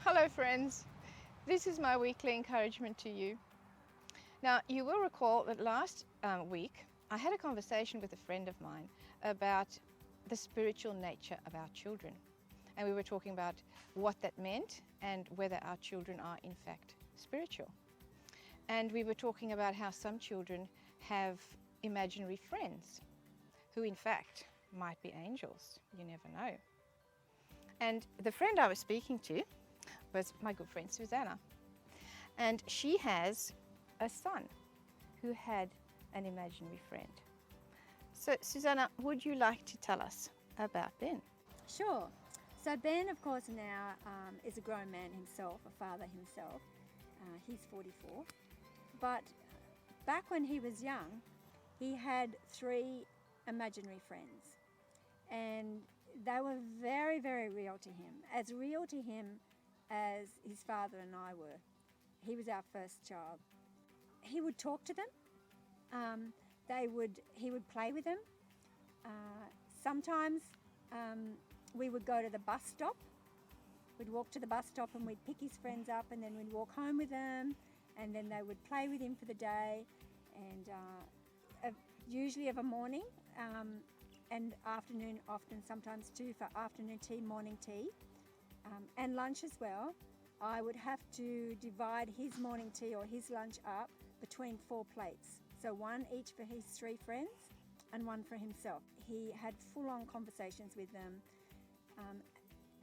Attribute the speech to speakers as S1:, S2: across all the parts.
S1: Hello friends, this is my weekly encouragement to you. Now you will recall that last week I had a conversation with a friend of mine about the spiritual nature of our children, and we were talking about what that meant and whether our children are in fact spiritual. And we were talking about how some children have imaginary friends who in fact might be angels, you never know. And the friend I was speaking to was my good friend Susanna, and she has a son who had an imaginary friend. So Susanna, would you like to tell us about Ben?
S2: Sure. So Ben, of course, now is a grown man himself, a father himself. He's 44. But back when he was young, he had 3 imaginary friends. And they were very, very real to him. As real to him as his father and I were. He was our first child. He would talk to them. He would play with them. Sometimes we would go to the bus stop. We'd walk to the bus stop and we'd pick his friends up, and then we'd walk home with them, and then they would play with him for the day, and usually of a morning and afternoon, often sometimes too, for afternoon tea, morning tea, and lunch as well. I would have to divide his morning tea or his lunch up between 4 plates. So 1 each for his 3 friends and 1 for himself. He had full-on conversations with them.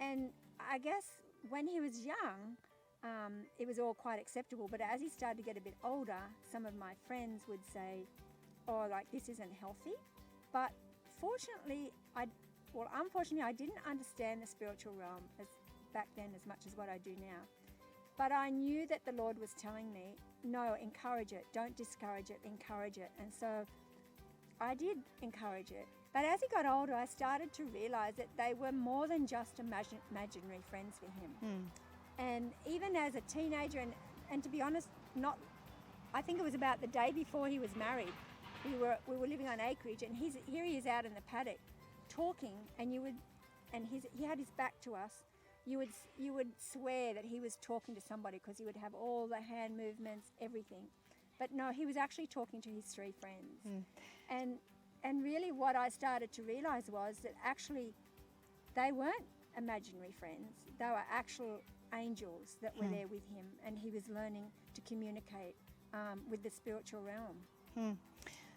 S2: And I guess when he was young, it was all quite acceptable. But as he started to get a bit older, some of my friends would say, oh, like, this isn't healthy. But unfortunately, I didn't understand the spiritual realm back then as much as what I do now. But I knew that the Lord was telling me, no, encourage it, don't discourage it, encourage it. And so I did encourage it. But as he got older, I started to realize that they were more than just imaginary friends for him. And even as a teenager, and to be honest, I think it was about the day before he was married, we were living on acreage, and here he is out in the paddock talking, and he had his back to us. You would swear that he was talking to somebody because he would have all the hand movements, everything. But no, he was actually talking to his 3 friends. And really what I started to realize was that actually they weren't imaginary friends. They were actual angels that were there with him, and he was learning to communicate with the spiritual realm.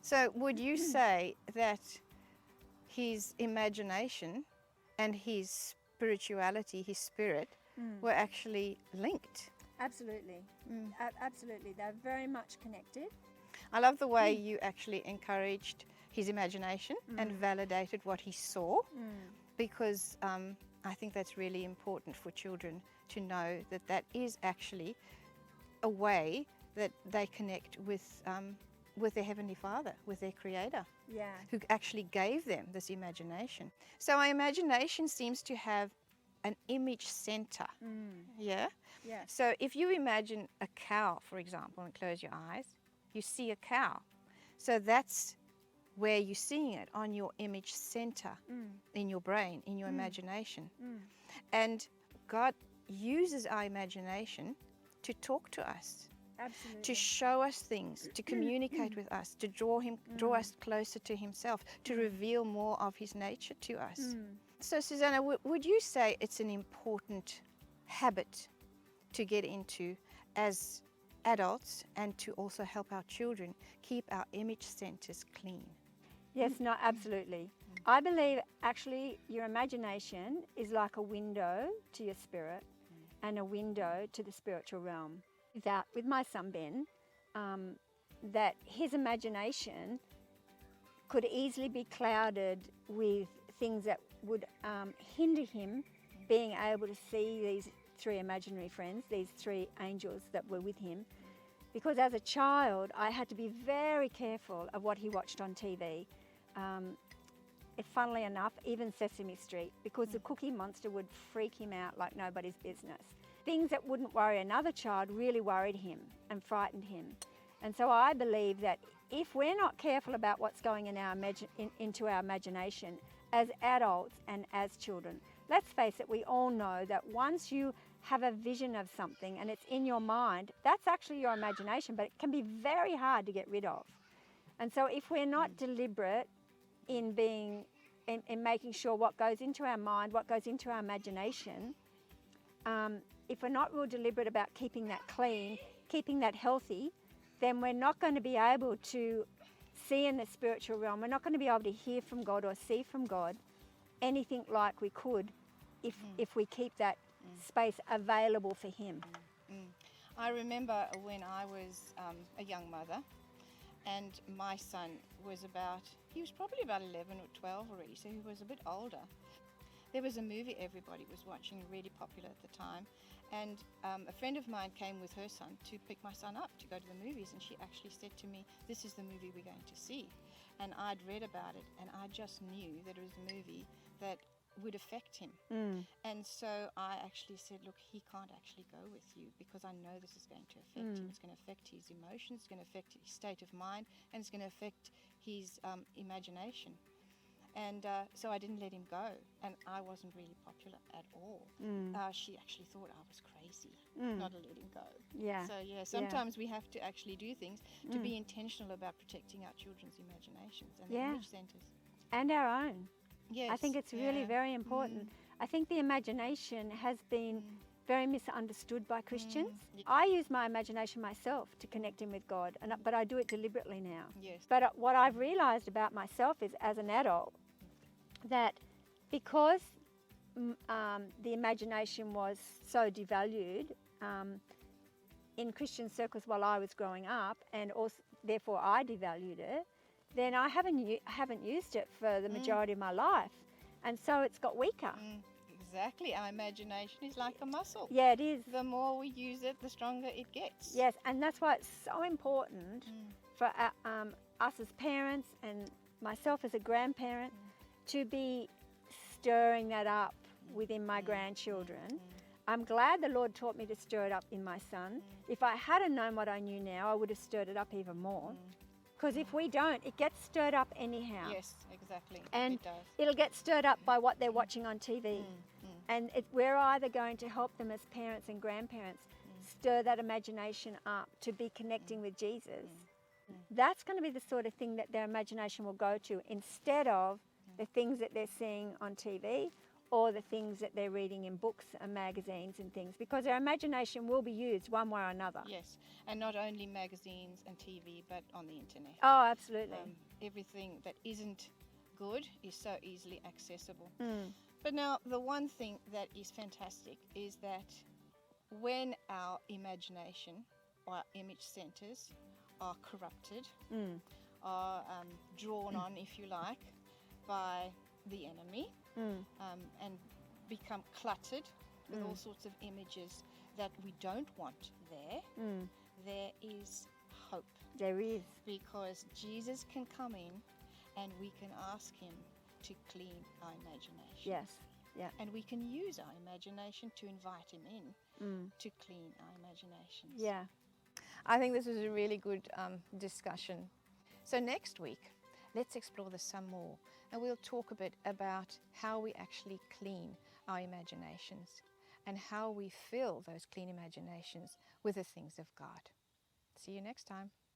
S1: So would you say that his imagination and his spirituality, his spirit, were actually linked?
S2: Absolutely. Absolutely. They're very much connected.
S1: I love the way you actually encouraged his imagination and validated what he saw, because I think that's really important for children to know that is actually a way that they connect with their Heavenly Father, with their Creator, who actually gave them this imagination. So our imagination seems to have an image center. Yeah? So if you imagine a cow, for example, and close your eyes, you see a cow. So that's where you're seeing it, on your image center in your brain, in your imagination. And God uses our imagination to talk to us.
S2: Absolutely.
S1: To show us things, to communicate with us, to draw us closer to himself, to reveal more of his nature to us. So Susanna, would you say it's an important habit to get into as adults, and to also help our children keep our image centers clean?
S2: Yes, no, absolutely. I believe actually your imagination is like a window to your spirit and a window to the spiritual realm. With my son Ben, that his imagination could easily be clouded with things that would hinder him being able to see these 3 imaginary friends, these 3 angels that were with him. Because as a child, I had to be very careful of what he watched on TV. Funnily enough, even Sesame Street, because the Cookie Monster would freak him out like nobody's business. Things that wouldn't worry another child really worried him and frightened him. And so I believe that if we're not careful about what's going in into our imagination as adults and as children, let's face it, we all know that once you have a vision of something and it's in your mind, that's actually your imagination, but it can be very hard to get rid of. And so if we're not deliberate in making sure what goes into our mind, what goes into our imagination, if we're not real deliberate about keeping that clean, keeping that healthy, then we're not going to be able to see in the spiritual realm. We're not going to be able to hear from God or see from God anything like we could if we keep that space available for Him.
S1: I remember when I was a young mother, and my son was he was probably about 11 or 12 already, so he was a bit older. There was a movie everybody was watching, really popular at the time, and a friend of mine came with her son to pick my son up to go to the movies, and she actually said to me, "This is the movie we're going to see." And I'd read about it, and I just knew that it was a movie that would affect him. And so I actually said, "Look, he can't actually go with you because I know this is going to affect him. It's going to affect his emotions, it's going to affect his state of mind, and it's going to affect his imagination." And so I didn't let him go, and I wasn't really popular at all. She actually thought I was crazy not to let him go.
S2: Yeah.
S1: So sometimes we have to actually do things to be intentional about protecting our children's imaginations and their image centers.
S2: And our own.
S1: Yes.
S2: I think it's really very important. I think the imagination has been very misunderstood by Christians. I use my imagination myself to connect in with God, but I do it deliberately now.
S1: Yes.
S2: But what I've realised about myself is, as an adult, that because the imagination was so devalued in Christian circles while I was growing up, and also therefore I devalued it, then I haven't used it for the majority of my life, and so it's got weaker.
S1: Exactly. Our imagination is like a muscle.
S2: Yeah, it is.
S1: The more we use it, the stronger it gets.
S2: Yes, and that's why it's so important for us as parents and myself as a grandparent to be stirring that up within my grandchildren. I'm glad the Lord taught me to stir it up in my son. If I hadn't known what I knew now, I would have stirred it up even more. Because if we don't, it gets stirred up anyhow.
S1: Yes, exactly.
S2: And
S1: it does.
S2: It'll get stirred up by what they're watching on TV. And we're either going to help them as parents and grandparents stir that imagination up to be connecting with Jesus. That's going to be the sort of thing that their imagination will go to, instead of the things that they're seeing on TV or the things that they're reading in books and magazines and things, because their imagination will be used one way or another.
S1: Yes, and not only magazines and TV, but on the internet.
S2: Oh, absolutely.
S1: Everything that isn't good is so easily accessible. But now, the one thing that is fantastic is that when our imagination or our image centers are corrupted, are drawn on, if you like, by the enemy, and become cluttered with all sorts of images that we don't want there, there is hope.
S2: There is.
S1: Because Jesus can come in and we can ask Him to clean our imagination.
S2: Yes, yeah.
S1: And we can use our imagination to invite Him in to clean our imaginations.
S2: Yeah.
S1: I think this was a really good discussion. So next week, let's explore this some more, and we'll talk a bit about how we actually clean our imaginations and how we fill those clean imaginations with the things of God. See you next time.